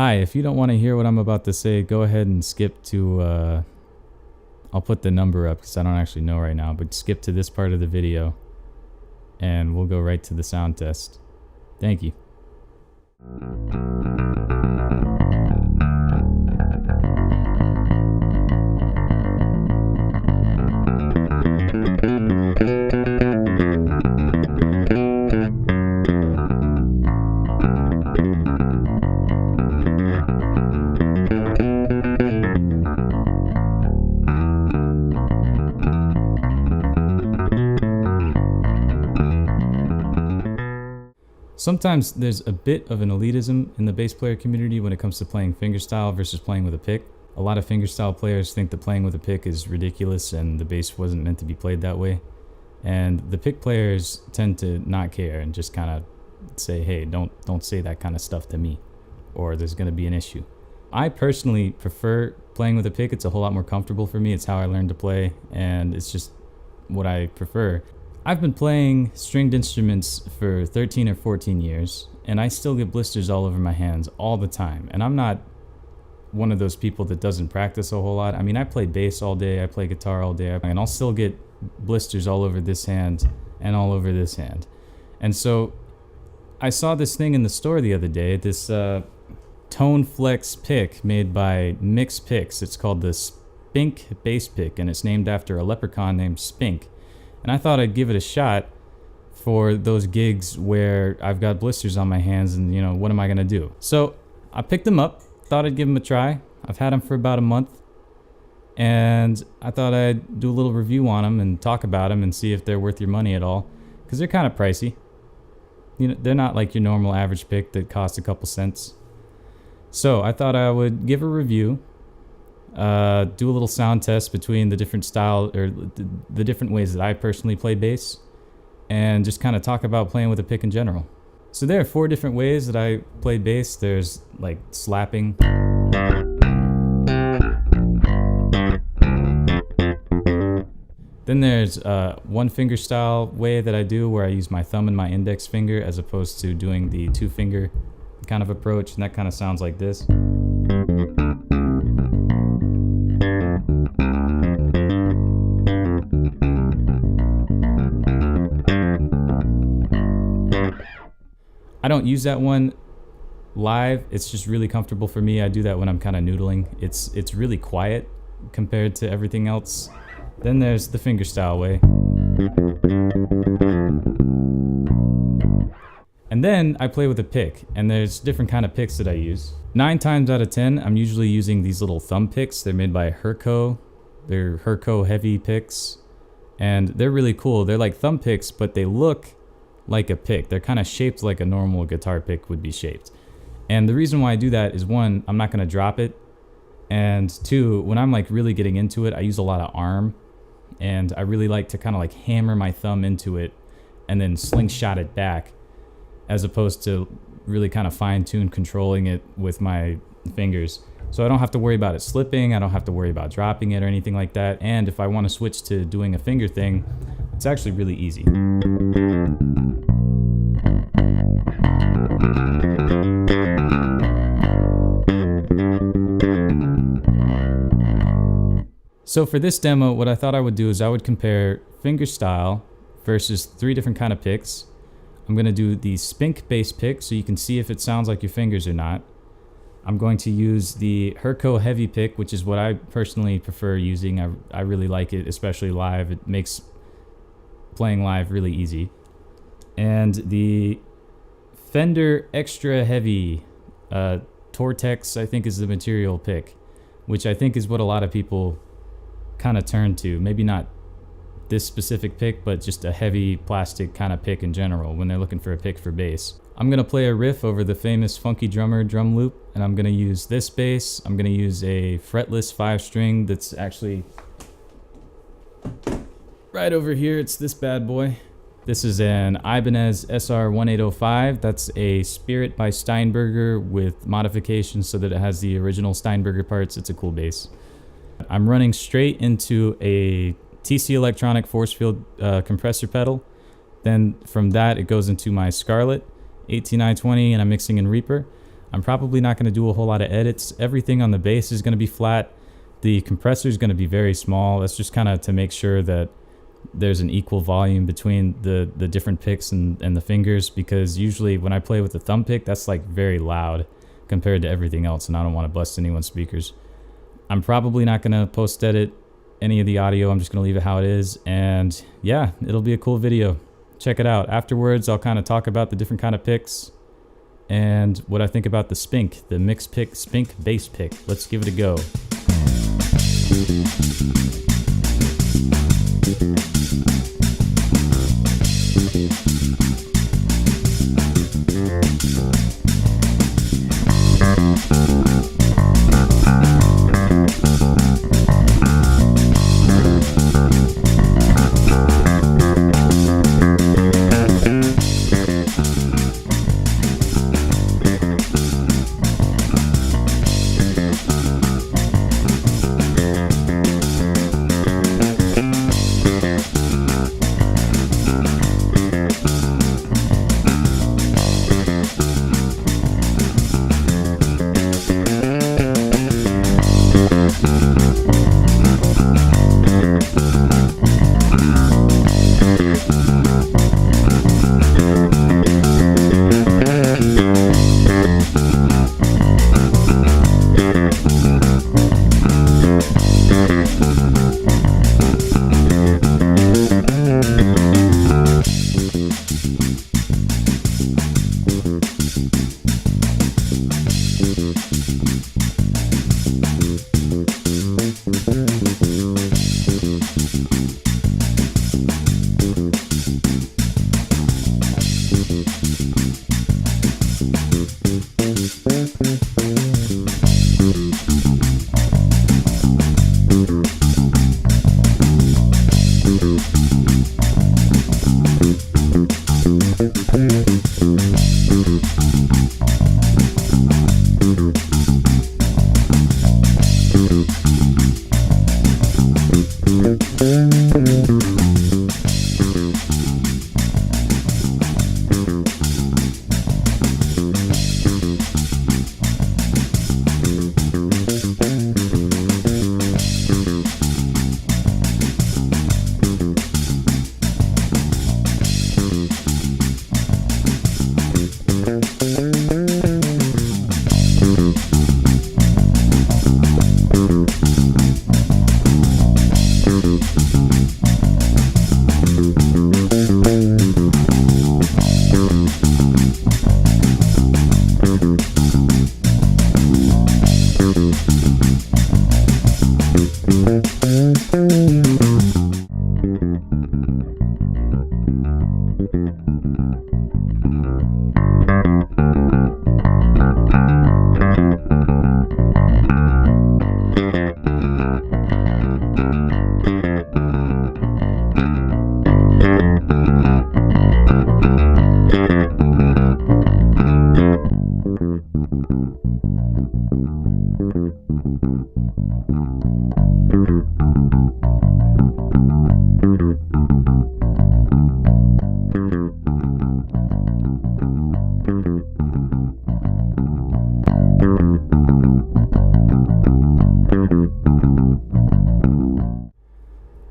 Hi, if you don't want to hear what I'm about to say, go ahead and skip to, I'll put the number up because I don't actually know right now, but skip to this part of the video and we'll go right to the sound test. Thank you. Sometimes there's a bit of an elitism in the bass player community when it comes to playing fingerstyle versus playing with a pick. A lot of fingerstyle players think that playing with a pick is ridiculous and the bass wasn't meant to be played that way. And the pick players tend to not care and just kind of say, hey, don't say that kind of stuff to me, or there's going to be an issue. I personally prefer playing with a pick. It's a whole lot more comfortable for me. It's how I learned to play, and it's just what I prefer. I've been playing stringed instruments for 13 or 14 years, and I still get blisters all over my hands all the time. And I'm not one of those people that doesn't practice a whole lot. I mean, I play bass all day, I play guitar all day, and I'll still get blisters all over this hand and all over this hand. And so I saw this thing in the store the other day, this Tone Flex pick made by Mix Picks. It's called the Spink bass pick, and it's named after a leprechaun named Spink. And I thought I'd give it a shot for those gigs where I've got blisters on my hands and, you know, what am I going to do? So I picked them up, thought I'd give them a try. I've had them for about a month, and I thought I'd do a little review on them and talk about them and see if they're worth your money at all, because they're kind of pricey. You know, they're not like your normal average pick that costs a couple cents. So I thought I would give a review, do a little sound test between the different style or the different ways that I personally play bass, and just kind of talk about playing with a pick in general. So there are 4 different ways that I play bass. There's like slapping, then there's one finger style way that I do where I use my thumb and my index finger as opposed to doing the 2-finger kind of approach, and that kind of sounds like this. I don't use that one live. It's just really comfortable for me. I do that when I'm kind of noodling. It's really quiet compared to everything else. Then there's the fingerstyle way. And then I play with a pick, and there's different kind of picks that I use. 9 times out of 10, I'm usually using these little thumb picks. They're made by Herco. They're Herco heavy picks, and they're really cool. They're like thumb picks, but they look like a pick. They're kind of shaped like a normal guitar pick would be shaped. And the reason why I do that is, 1, I'm not going to drop it, and 2, when I'm like really getting into it, I use a lot of arm, and I really like to kind of like hammer my thumb into it and then slingshot it back, as opposed to really kind of fine-tune controlling it with my fingers. So I don't have to worry about it slipping, I don't have to worry about dropping it or anything like that. And if I want to switch to doing a finger thing, it's actually really easy. So for this demo, what I thought I would do is I would compare fingerstyle versus 3 different kind of picks. I'm going to do the Spink bass pick so you can see if it sounds like your fingers or not. I'm going to use the Herco heavy pick, which is what I personally prefer using. I really like it, especially live. It makes playing live really easy. And the Fender Extra Heavy Tortex, I think, is the material pick, which I think is what a lot of people kind of turn to. Maybe not this specific pick, but just a heavy plastic kind of pick in general when they're looking for a pick for bass. I'm going to play a riff over the famous Funky Drummer drum loop, and I'm going to use this bass. I'm going to use a fretless 5-string that's actually right over here. It's this bad boy. This is an Ibanez SR1805. That's a Spirit by Steinberger with modifications so that it has the original Steinberger parts. It's a cool bass. I'm running straight into a TC Electronic Forcefield compressor pedal. Then from that it goes into my Scarlett 18920, and I'm mixing in Reaper. I'm probably not going to do a whole lot of edits. Everything on the bass is going to be flat. The compressor is going to be very small. That's just kind of to make sure that there's an equal volume between the different picks and the fingers, because usually when I play with the thumb pick, that's like very loud compared to everything else, and I don't want to bust anyone's speakers. I'm probably not going to post edit any of the audio. I'm just going to leave it how it is, and yeah, it'll be a cool video. Check it out. Afterwards, I'll kind of talk about the different kind of picks and what I think about the Spink, the mixed pick Spink bass pick. Let's give it a go.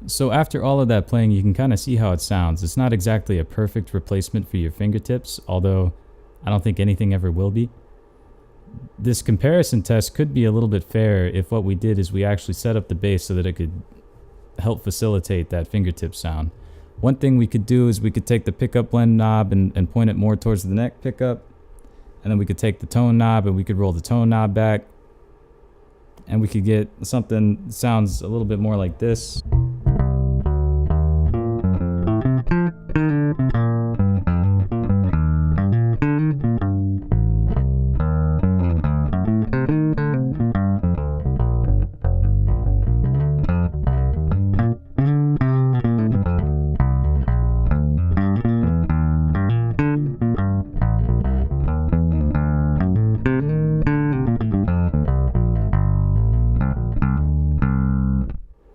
So after all of that playing, you can kind of see how it sounds. It's not exactly a perfect replacement for your fingertips, although I don't think anything ever will be. This comparison test could be a little bit fair if what we did is we actually set up the bass so that it could help facilitate that fingertip sound. One thing we could do is we could take the pickup blend knob and point it more towards the neck pickup, and then we could take the tone knob and we could roll the tone knob back, and we could get something that sounds a little bit more like this.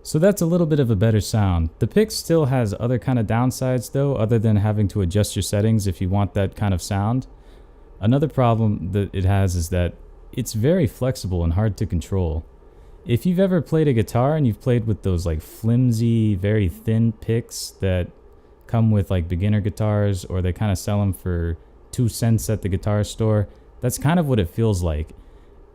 So that's a little bit of a better sound. The pick still has other kind of downsides though, other than having to adjust your settings if you want that kind of sound. Another problem that it has is that it's very flexible and hard to control. If you've ever played a guitar and you've played with those like flimsy, very thin picks that come with like beginner guitars, or they kind of sell them for 2 cents at the guitar store, that's kind of what it feels like.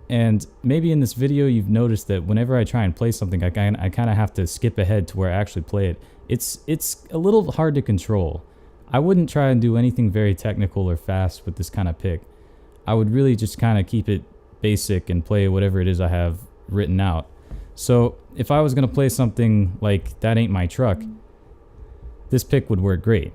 And maybe in this video you've noticed that whenever I try and play something, I kind of have to skip ahead to where I actually play it. It's a little hard to control. I wouldn't try and do anything very technical or fast with this kind of pick. I would really just kind of keep it basic and play whatever it is I have written out. So if I was going to play something like That Ain't My Truck, this pick would work great.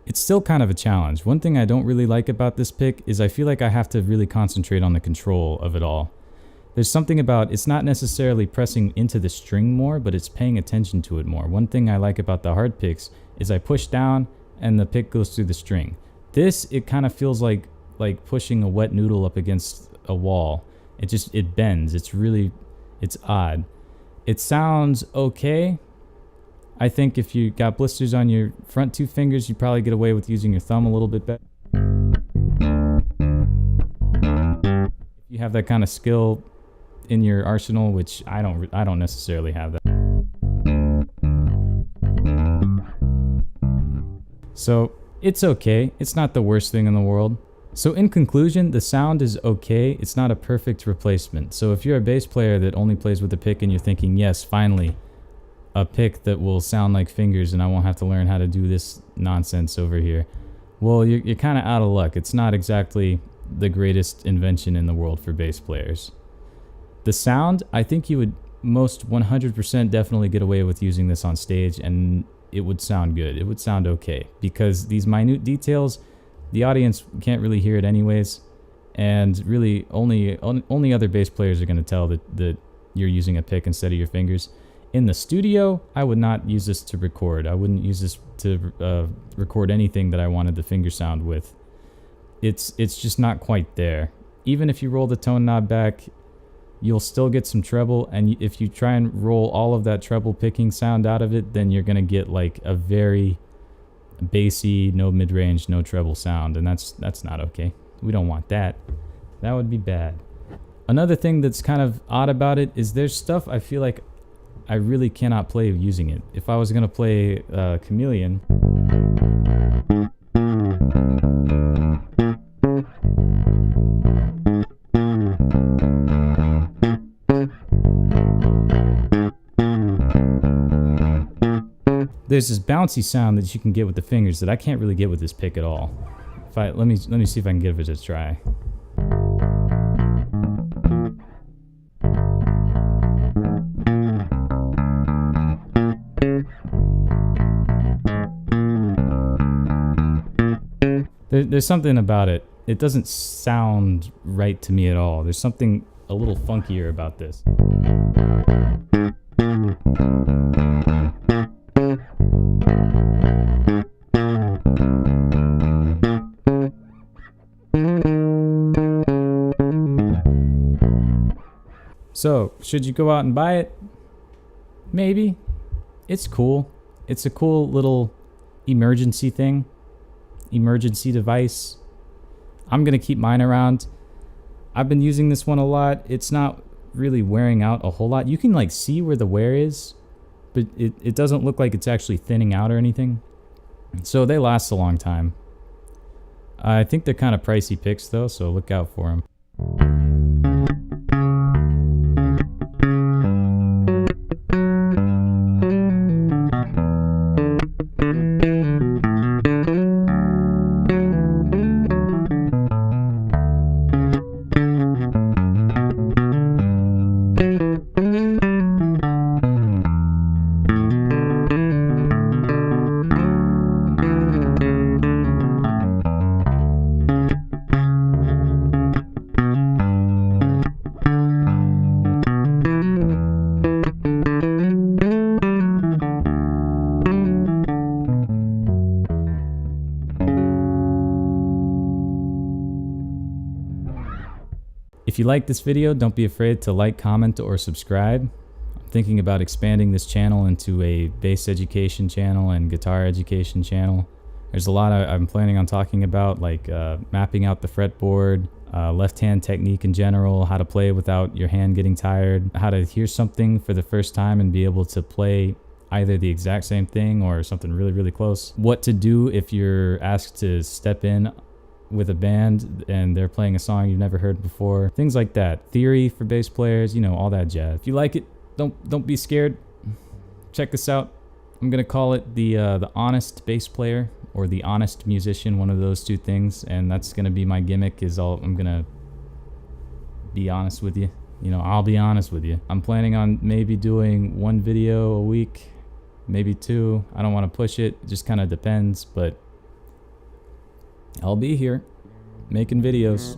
It's still kind of a challenge. One thing I don't really like about this pick is I feel like I have to really concentrate on the control of it all. There's something about it's not necessarily pressing into the string more, but it's paying attention to it more. One thing I like about the hard picks is I push down and the pick goes through the string. This, it kind of feels like pushing a wet noodle up against a wall. It bends. It's odd. It sounds okay. I think if you got blisters on your front 2 fingers, you probably get away with using your thumb a little bit better. If you have that kind of skill in your arsenal, which I don't necessarily have that. So it's okay. It's not the worst thing in the world. So in conclusion, the sound is okay. It's not a perfect replacement. So if you're a bass player that only plays with a pick and you're thinking, yes, finally, a pick that will sound like fingers and I won't have to learn how to do this nonsense over here, well, you're kind of out of luck. It's not exactly the greatest invention in the world for bass players. The sound, I think you would most 100% definitely get away with using this on stage, and it would sound good. It would sound okay, because these minute details, the audience can't really hear it anyways, and really only other bass players are going to tell that you're using a pick instead of your fingers. In the studio, I would not use this to record. I wouldn't use this to record anything that I wanted the finger sound with. It's just not quite there. Even if you roll the tone knob back, you'll still get some treble, and if you try and roll all of that treble picking sound out of it, then you're going to get like a very bassy, no mid-range, no treble sound, and that's not okay. We don't want that. That would be bad. Another thing that's kind of odd about it is there's stuff I feel like I really cannot play using it. If I was going to play Chameleon, there's this bouncy sound that you can get with the fingers that I can't really get with this pick at all. Let me see if I can give it a try. There's something about it. It doesn't sound right to me at all. There's something a little funkier about this. So, should you go out and buy it? Maybe. It's cool. It's a cool little emergency thing. Emergency device. I'm going to keep mine around. I've been using this one a lot. It's not really wearing out a whole lot. You can like see where the wear is, but it doesn't look like it's actually thinning out or anything. So they last a long time. I think they're kind of pricey picks though, so look out for them. If you like this video, don't be afraid to like, comment, or subscribe. I'm thinking about expanding this channel into a bass education channel and guitar education channel. There's a lot I'm planning on talking about, like mapping out the fretboard, left-hand technique in general, how to play without your hand getting tired, how to hear something for the first time and be able to play either the exact same thing or something really, really close. What to do if you're asked to step in with a band and they're playing a song you've never heard before. Things like that. Theory for bass players, you know, all that jazz. If you like it, don't be scared. Check this out. I'm gonna call it the honest bass player or the honest musician, one of those two things, and that's gonna be my gimmick. I'm gonna be honest with you. You know, I'll be honest with you. I'm planning on maybe doing 1 video a week, maybe 2. I don't want to push it. It just kind of depends, but I'll be here making videos.